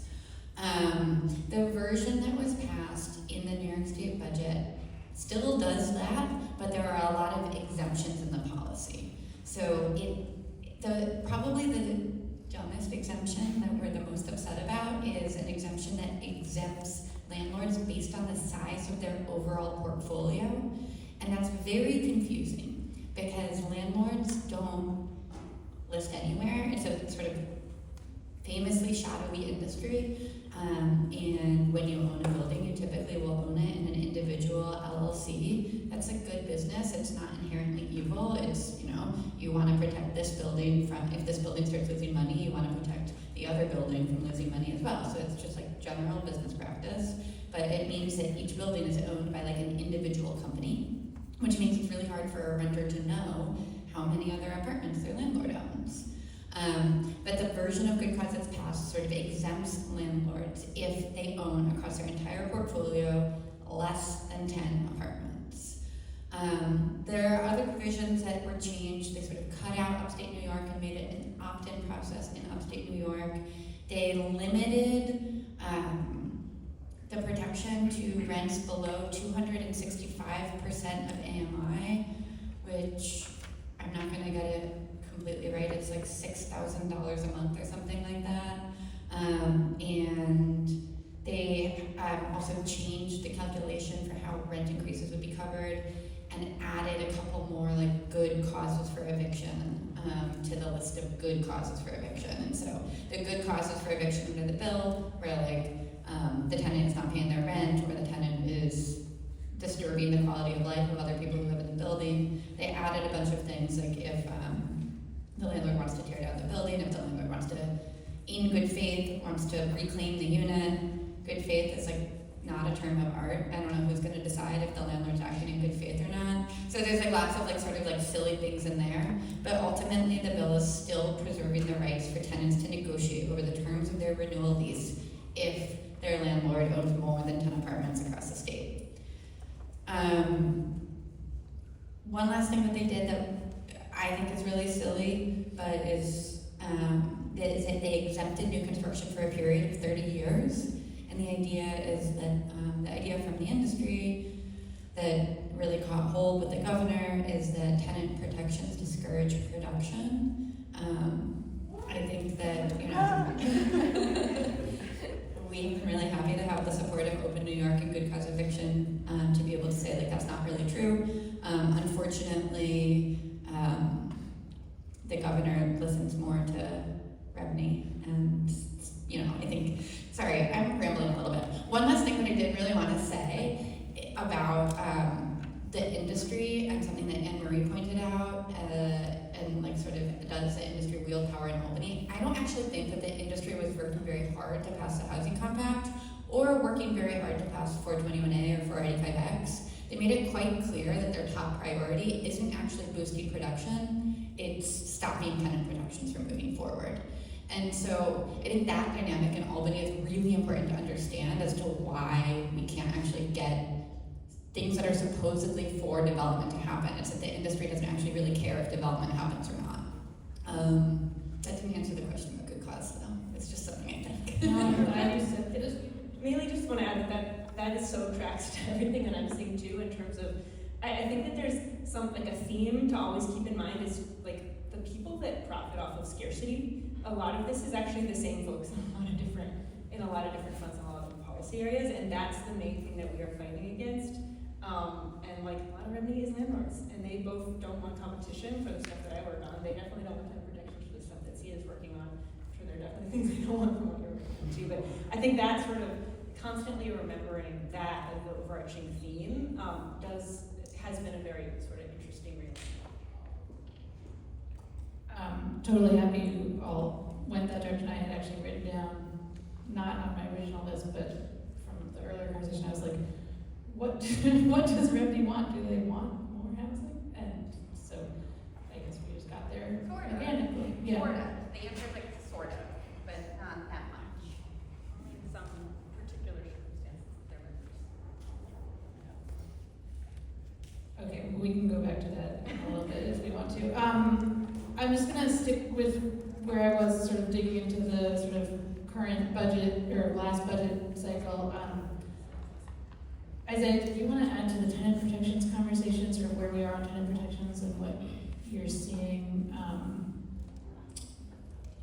The version that was passed in the New York State budget still does that, but there are a lot of exemptions in the policy. So probably the dumbest exemption that we're the most upset about is an exemption that exempts landlords based on the size of their overall portfolio. And that's very confusing because landlords don't list anywhere. It's a sort of famously shadowy industry. And when you own a building, you typically will own it in an individual LLC. That's a good business. It's not inherently evil. It's, you want to protect this building from, if this building starts losing money, you want to protect the other building from losing money as well. So it's just like general business practice. But it means that each building is owned by like an individual company, which means it's really hard for a renter to know how many other apartments their landlord owns. But the version of good cause that's passed sort of exempts landlords if they own across their entire portfolio less than 10 apartments. There are other provisions that were changed. They sort of cut out upstate New York and made it an opt-in process in upstate New York. They limited the protection to rents below 265% of AMI, which I'm not going to get it completely right. It's like $6,000 a month or something like that. And they also changed the calculation for how rent increases would be covered and added a couple more like good causes for eviction to the list of good causes for eviction. And so the good causes for eviction under the bill were like the tenant is not paying their rent, or the tenant is disturbing the quality of life of other people who live in the building. They added a bunch of things like if the landlord wants to tear down the building, if the landlord wants to, in good faith, wants to reclaim the unit. Good faith is like not a term of art. I don't know who's going to decide if the landlord's acting in good faith or not. So there's like lots of like sort of like silly things in there. But ultimately the bill is still preserving the rights for tenants to negotiate over the terms of their renewal lease if their landlord owns more than 10 apartments across the state. One last thing that they did that I think is really silly, but is that they exempted new construction for a period of 30 years. And the idea is that the idea from the industry that really caught hold with the governor is that tenant protections discourage production. I think that, we've been really happy to have the support of Open New York and Good Cause Eviction to be able to say like that's not really true. Unfortunately, the governor listens more to Rebney, and I think, sorry, I'm rambling a little bit. One last thing that I did really want to say about the industry, and something that Anne Marie pointed out, and like sort of does the industry wield power in Albany. I don't actually think that the industry was working very hard to pass the housing compact or working very hard to pass 421A or 485X. They made it quite clear that their top priority isn't actually boosting production, it's stopping tenant protections from moving forward. And so I think that dynamic in Albany is really important to understand as to why we can't actually get things that are supposedly for development to happen. It's that the industry doesn't actually really care if development happens or not. That didn't answer the question about good cause, though. It's just something I think. I just mainly just want to add that is so tracks to everything that I'm seeing too, in terms of, I think that there's a theme to always keep in mind is like the people that profit off of scarcity. A lot of this is actually the same folks in a lot of different fronts and a lot of different policy areas, and that's the main thing that we are fighting against. And like a lot of remedy is landlords, and they both don't want competition for the stuff that I work on. They definitely don't want tenant protection for the stuff that Sia is working on. I'm sure there are definitely things they don't want from what you're working on too, but I think that sort of constantly remembering that as the overarching theme has been a very sort of interesting read. Totally happy you all went that direction. I had actually written down, not on my original list, but from the earlier conversation, I was like, what does Rebney want? Do they want more housing? And so I guess we just got there organically. Yeah. Sort of. The answer is like sort of, but not that much. In some particular circumstances, there might be. Okay, we can go back to that in a little bit if we want to. I'm just going to stick with where I was sort of digging into the sort of current budget or last budget cycle. Isaiah, did you want to add to the tenant protections conversations, or where we are on tenant protections and what you're seeing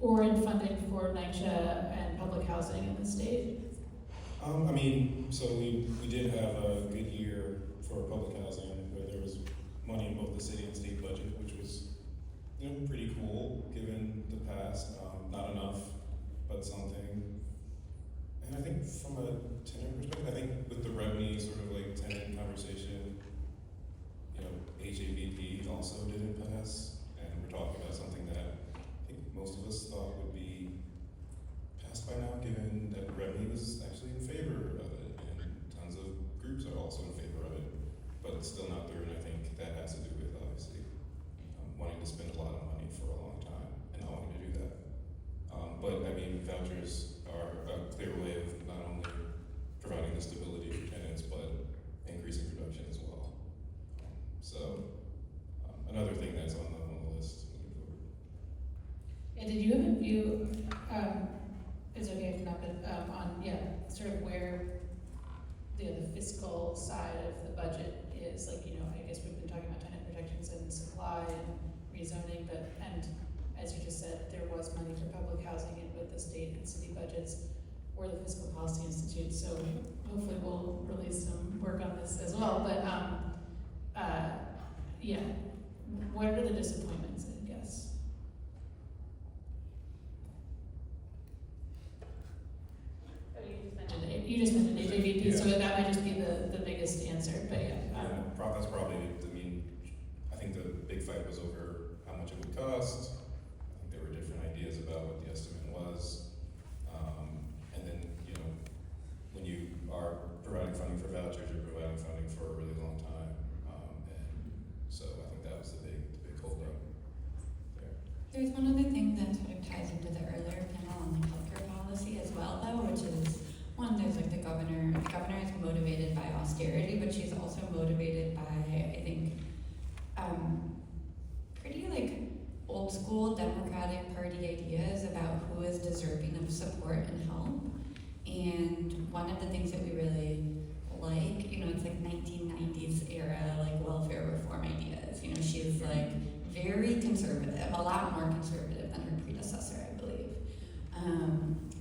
or in funding for NYCHA and public housing in the state? I mean, so we did have a good year for public housing, where there was money in both the city and state budget, which was, pretty cool given the past. Not enough, but something. And I think from a tenant perspective, I think with the revenue sort of like tenant conversation, HAVP also didn't pass, and we're talking about something that I think most of us thought would be passed by now, given that revenue is actually in favor of it, and tons of groups are also in favor of it, but it's still not through, and I think that has to do with, obviously, wanting to spend a lot of money for a long time, and not wanting to do that. But, I mean, vouchers are a clear way of not only providing the stability for tenants, but increasing production as well. So, another thing that's on the list moving forward. And did you have a view, it's okay if not, but on, sort of where the fiscal side of the budget is, like, I guess we've been talking about tenant protections and supply and rezoning, and as you just said, there was money for public housing in both the state and city budgets or the Fiscal Policy Institute, so hopefully we'll release some work on this as well, but what are the disappointments, I guess? Oh, you just mentioned You just mentioned HAVP, Yeah. so that might just be the biggest answer, but That's probably, I think the big fight was over how much it would cost. I think there were different ideas about what the estimate was. And then, when you are providing funding for vouchers, you're providing funding for a really long time. And so I think that was the big holdup there. There's one other thing that sort of ties into the earlier panel on the healthcare policy as well, though, which is one, there's like the governor. The governor is motivated by austerity, but she's also motivated by, I think, pretty like old school Democratic Party ideas about who is deserving of support and help. And one of the things that we really like, it's like 1990s era, like welfare reform ideas. She's like very conservative, a lot more conservative than her predecessor, I believe.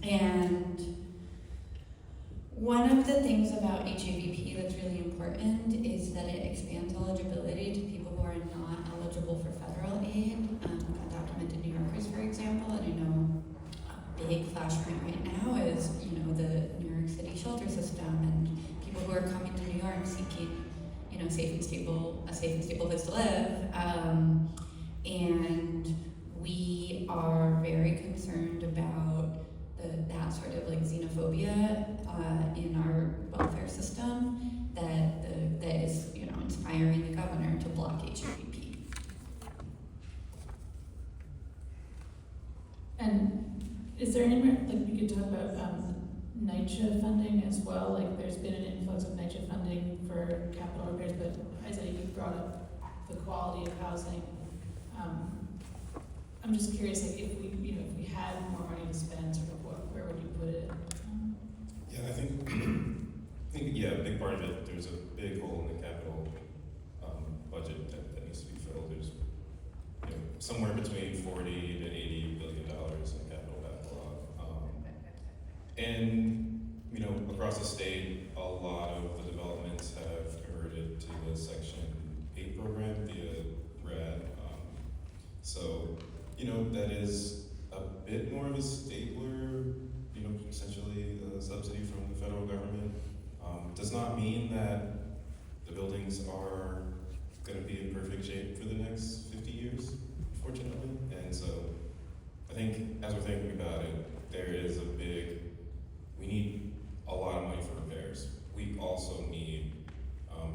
And one of the things about HAVP that's really important is that it expands eligibility to people who are not eligible for federal aid. Undocumented New Yorkers, for example, and I know a big flashpoint right now is, the New York City shelter system and people who are coming to New York seeking, a safe and stable place to live. And we are very concerned about that sort of like xenophobia in our welfare system that is, inspiring the governor to block HAVP. And is there anywhere, like, we could talk about NYCHA funding as well? Like, there's been an influx of NYCHA funding for capital repairs, but Isaiah, you brought up the quality of housing. I'm just curious, like, if we had more money to spend, sort of where would you put it? Yeah, I think a big part of it, there's a big hole in the capital budget that needs to be filled. There's somewhere between $40 to $80 billion in capital backlog. And across the state, a lot of the developments have converted to the Section 8 program via RAD. So, that is a bit more of a stapler, essentially a subsidy from the federal government. Does not mean that the buildings are going to be in perfect shape for the next 50 years, fortunately. And so I think as we're thinking about it, there is we need a lot of money for repairs. We also need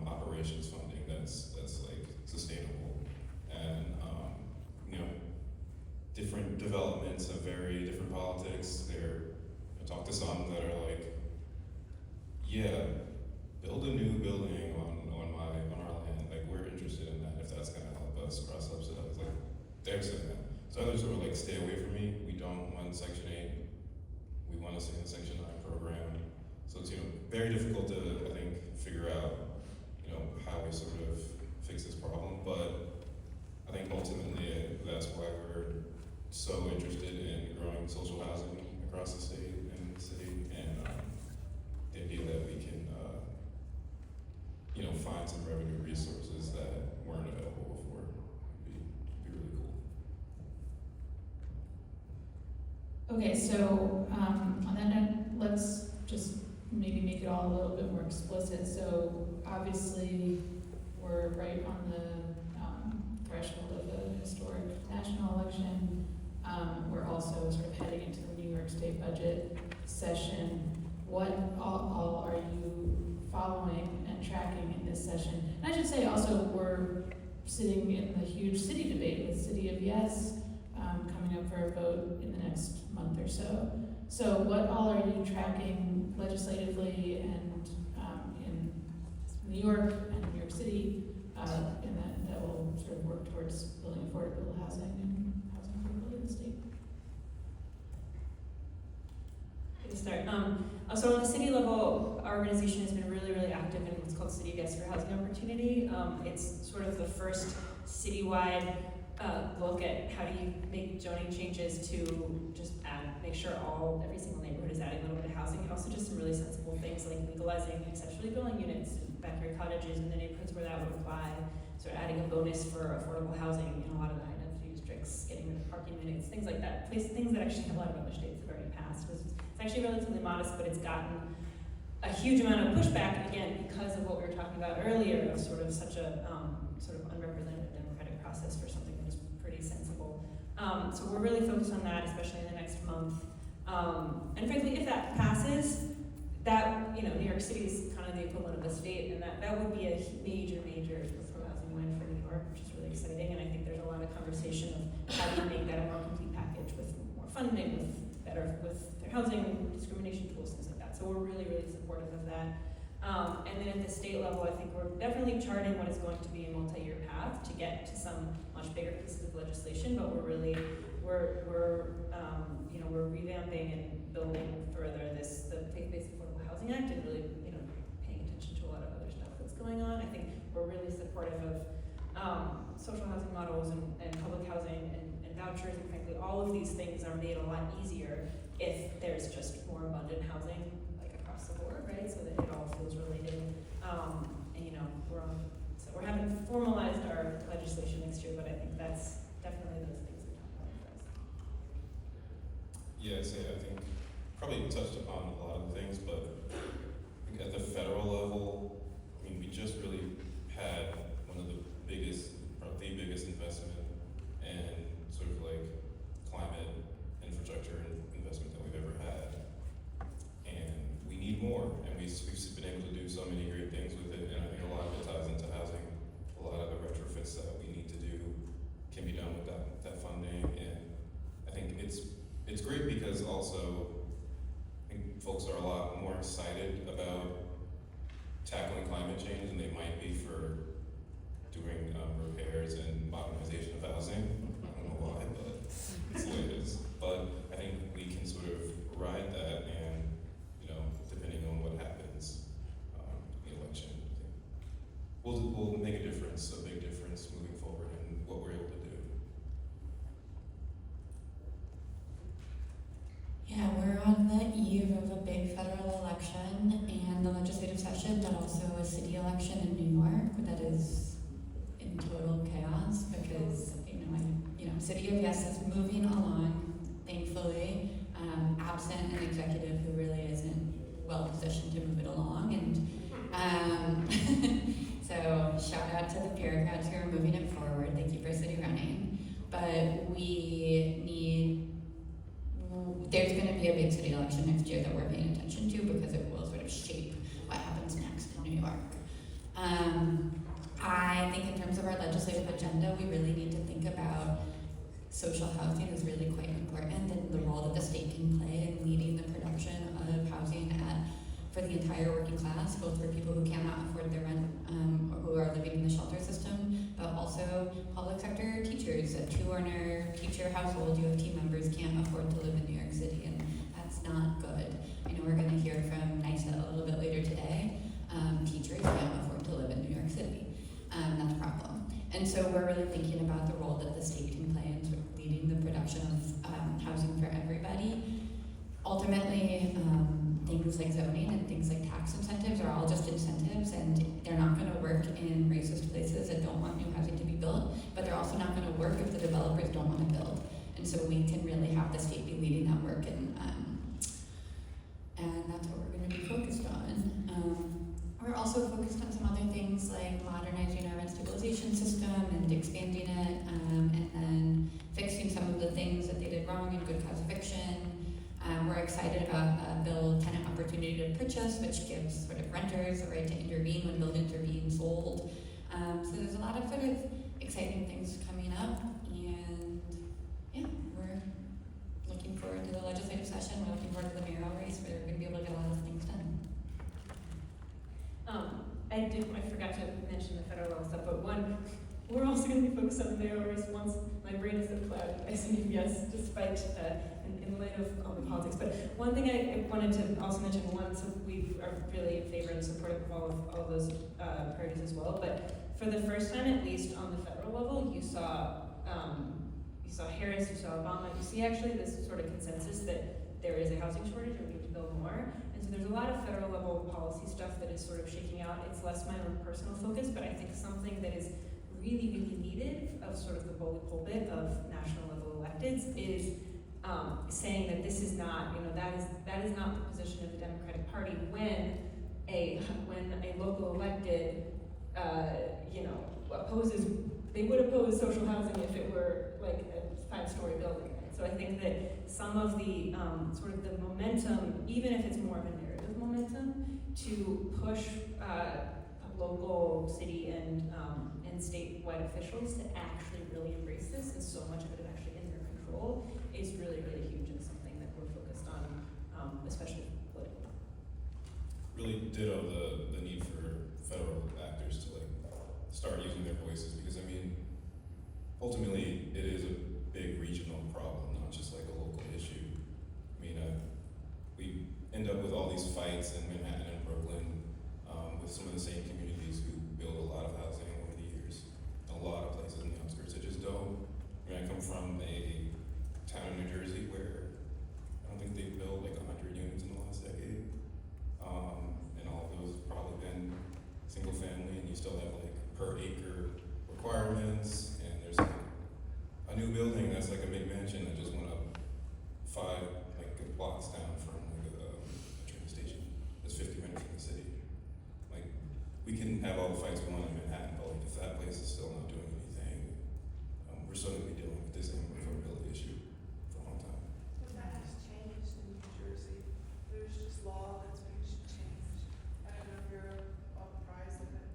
operations funding that's like sustainable. And different developments have very different politics. I talked to some that are like, build a new building on our land. Like, we're interested in that if that's gonna help us cross-subsidize. Like, they're saying that. So others are like, stay away from me. We don't want Section 8. We want to stay in the Section 9 program. So it's very difficult to, I think, figure out how we sort of fix this problem. But I think ultimately that's why we're so interested in growing social housing across the state and the city, and the idea that we can, find some revenue resources that weren't available before would be really cool. Okay, so on that note, let's just maybe make it all a little bit more explicit. So obviously, we're right on the threshold of a historic national election. We're also sort of heading into the New York State budget session. What all are you following and tracking in this session? And I should say also, we're sitting in the huge city debate with City of Yes coming up for a vote in the next month or so. So what all are you tracking legislatively and in New York and New York City, and that will sort of work towards building affordable housing and housing for people in the state? To start. So on the city level, our organization has been really, really active in what's called City of Yes for Housing Opportunity. It's sort of the first citywide look at how do you make zoning changes to just make sure every single neighborhood is adding a little bit of housing, and also just some really sensible things like legalizing accessory dwelling units, backyard cottages in the neighborhoods where that would apply, sort of adding a bonus for affordable housing in a lot of the high-density districts, getting rid of parking minutes, things like that. Things that actually have a lot of other states have already passed. It's actually relatively modest, but it's gotten a huge amount of pushback, again, because of what we were talking about earlier, of sort of such a sort of unrepresentative democratic process for something that is pretty sensible. So we're really focused on that, especially in the next month. And frankly, if that passes, that, New York City is kind of the equivalent of a state, and that would be a major affordable housing win for New York, which is really exciting. And I think there's a lot of conversation of how do you make that a more complete package with more funding, with their housing discrimination tools, things like that. So we're really, really supportive of that. And then at the state level, I think we're definitely charting what is going to be a multi-year path to get to some much bigger pieces of legislation. But we're revamping and building further the Faith-Based Affordable Housing Act, and really, paying attention to a lot of other stuff that's going on. I think we're really supportive of social housing models and public housing and vouchers, and frankly, all of these things are made a lot easier if there's just more abundant housing, like across the board, right? So that it all feels related. And we're having formalized our legislation next year, but I think that's definitely those things we're talking about for us. Yeah, I think probably touched upon a lot of the things, but I think at the federal level, we just really had one of the biggest investment and sort of like climate infrastructure investment that we've ever had. And we need more, and we've been able to do so many great things with it, and I think a lot of it ties into housing. A lot of the retrofits that we need to do can be done with that funding, and I think it's great because also I think folks are a lot more excited about tackling climate change than they might be for doing repairs and modernization of housing. I don't know why, but it's the way it is. But I think we can sort of ride that, and depending on what happens in the election, I think we'll make a difference, a big difference moving forward in what we're able to do. Yeah, we're on the eve of a big federal election and the legislative session, but also a city election in New York that is in total chaos because, City of Yes is moving along, thankfully, absent an executive who really isn't well positioned to move it along. And so shout out to the bureaucrats who are moving it forward. Thank you for city running. But there's going to be a big city election next year that we're paying attention to because it will sort of shape what happens next in New York. I think in terms of our legislative agenda, we really need to think about social housing is really quite important, and the role that the state can play in leading the production of housing for the entire working class, both for people who cannot afford their rent or who are living in the shelter system, but also public sector teachers. A 2-earner teacher household, you have team members can't afford to live in New York City, and that's not good. I know we're going to hear from NYSA a little bit later today. Teachers can't afford to live in New York City. That's a problem. And so we're really thinking about the role that the state can play in sort of leading the production of housing for everybody work if the developers don't want to build. And so we can really have the state be leading that work, and that's what we're going to be focused on. We're also focused on some other things like modernizing our rent stabilization system and expanding it, and then fixing some of the things that they did wrong in good cause eviction. We're excited about a bill, tenant opportunity to purchase, which gives sort of renters the right to intervene when buildings are being sold. So there's a lot of sort of exciting things coming up, and yeah, we're looking forward to the legislative session. We're looking forward to the mayoral race, where we're going to be able to get a lot of things done. I forgot to mention the federal level stuff, but we're also going to be focused on the mayoral race once my brain is so clouded. I say yes, despite in light of all the politics. But one thing I wanted to also mention, so we are really in favor and supportive of all of those priorities as well. But for the first time, at least on the federal level, you saw Harris, you saw Obama, you see actually this sort of consensus that there is a housing shortage and we need to build more. And so there's a lot of federal level policy stuff that is sort of shaking out. It's less my own personal focus, but I think something that is really, really needed of sort of the bully pulpit of national level electeds is saying that this is not, that is not the position of the Democratic Party when a local elected, they would oppose social housing if it were like a 5-story building. So I think that some of the sort of the momentum, even if it's more of a narrative momentum, to push local, city, and statewide officials to actually really embrace this, and so much of it is actually in their control, is really, really huge and something that we're focused on, especially politically. Really ditto the need for federal actors to start using their voices, because ultimately it is a big regional problem, not just like a local issue. We end up with all these fights in Manhattan and Brooklyn with some of the same communities who build a lot of housing over the years. A lot of places in the outskirts that just don't. I come from a town in New Jersey where I don't think they've built like 100 units in the last decade. And all of those have probably been single family, and you still have like per acre requirements, and there's like a new building that's like a big mansion that just went up 5 blocks down from a train station that's 50 minutes from the city. We can have all the fights we want in Manhattan, but if that place is still not doing anything, we're still going to be dealing with this affordability issue for a long time. But that has changed in New Jersey. There's just law that's been changed. I don't know if you're apprised of it.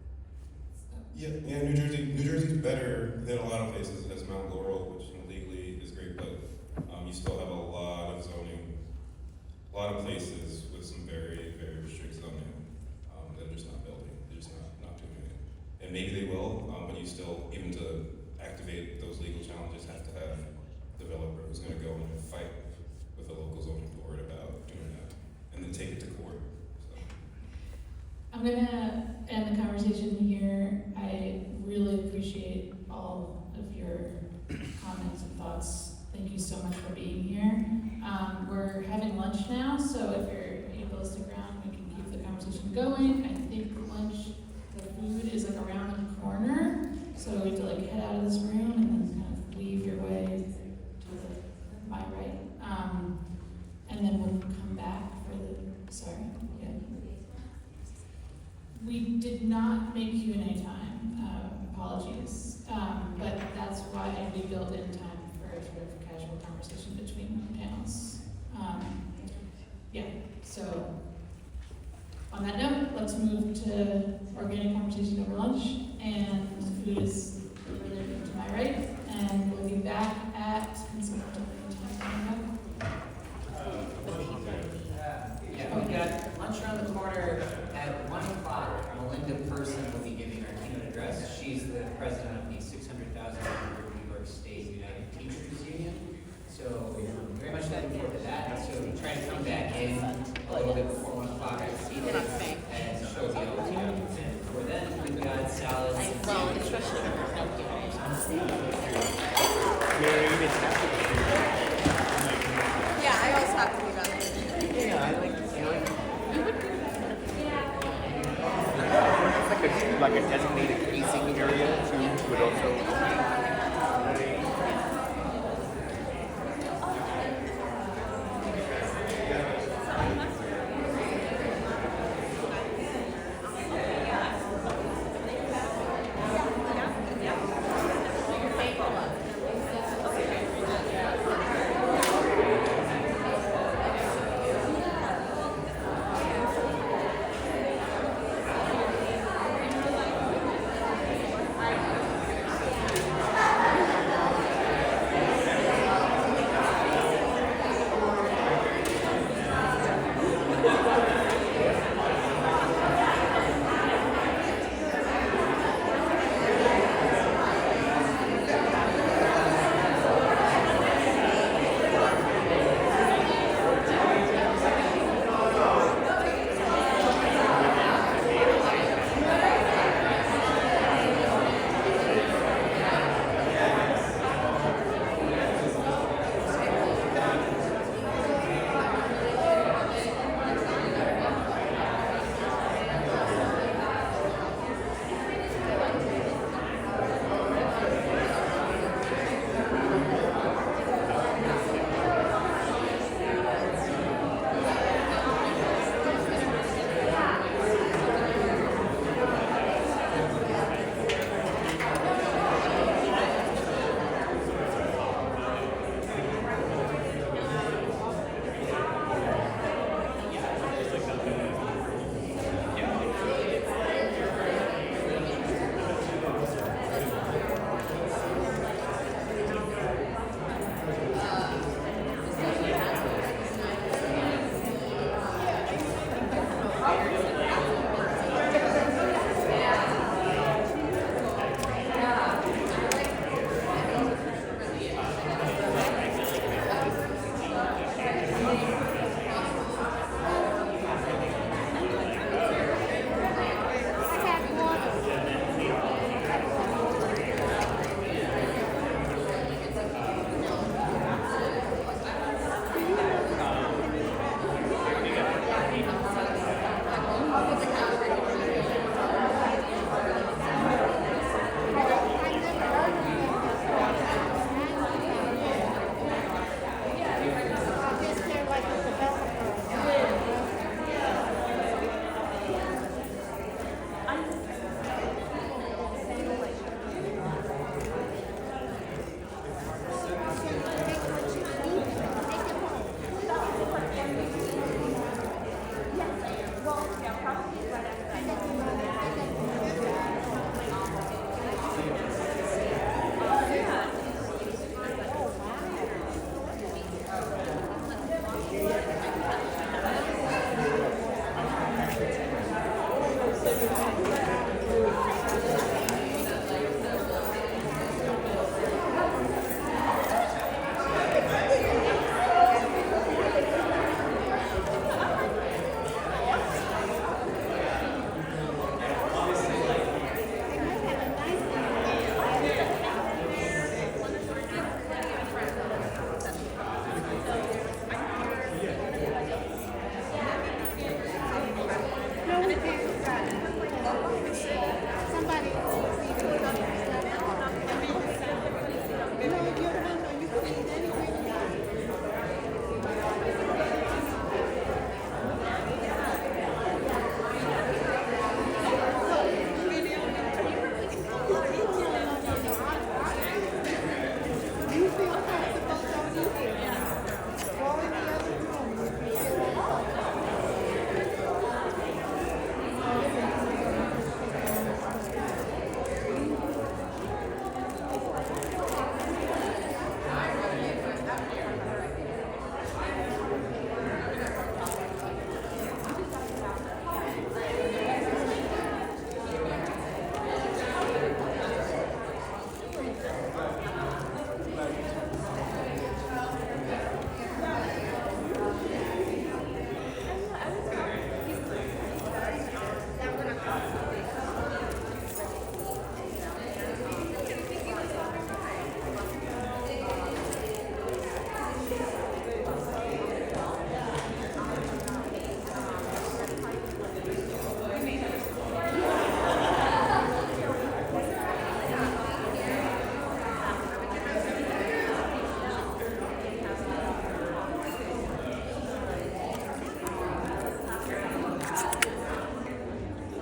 Yeah, New Jersey's better than a lot of places. It has Mount Laurel, which legally is great, but you still have a lot of zoning, a lot of places with some very, very strict zoning that are just not building. They're just not doing it. And maybe they will, but you still, even to activate those legal challenges, have to have a developer who's going to go in and fight with the local zoning board about doing that, and then take it to court. So. I'm gonna end the conversation here. I really appreciate all of your comments and thoughts. Thank you so much for being here. We're having lunch now, so if you're able to stick around, we can keep the conversation going. I think the food is around the corner, so we have to head out of this room and then kind of weave your way to my right. And then we'll come back for we did not make Q&A time, apologies, but that's why we built in time for a sort of casual conversation between panels. So on that note, let's move to organic conversation over lunch, and food is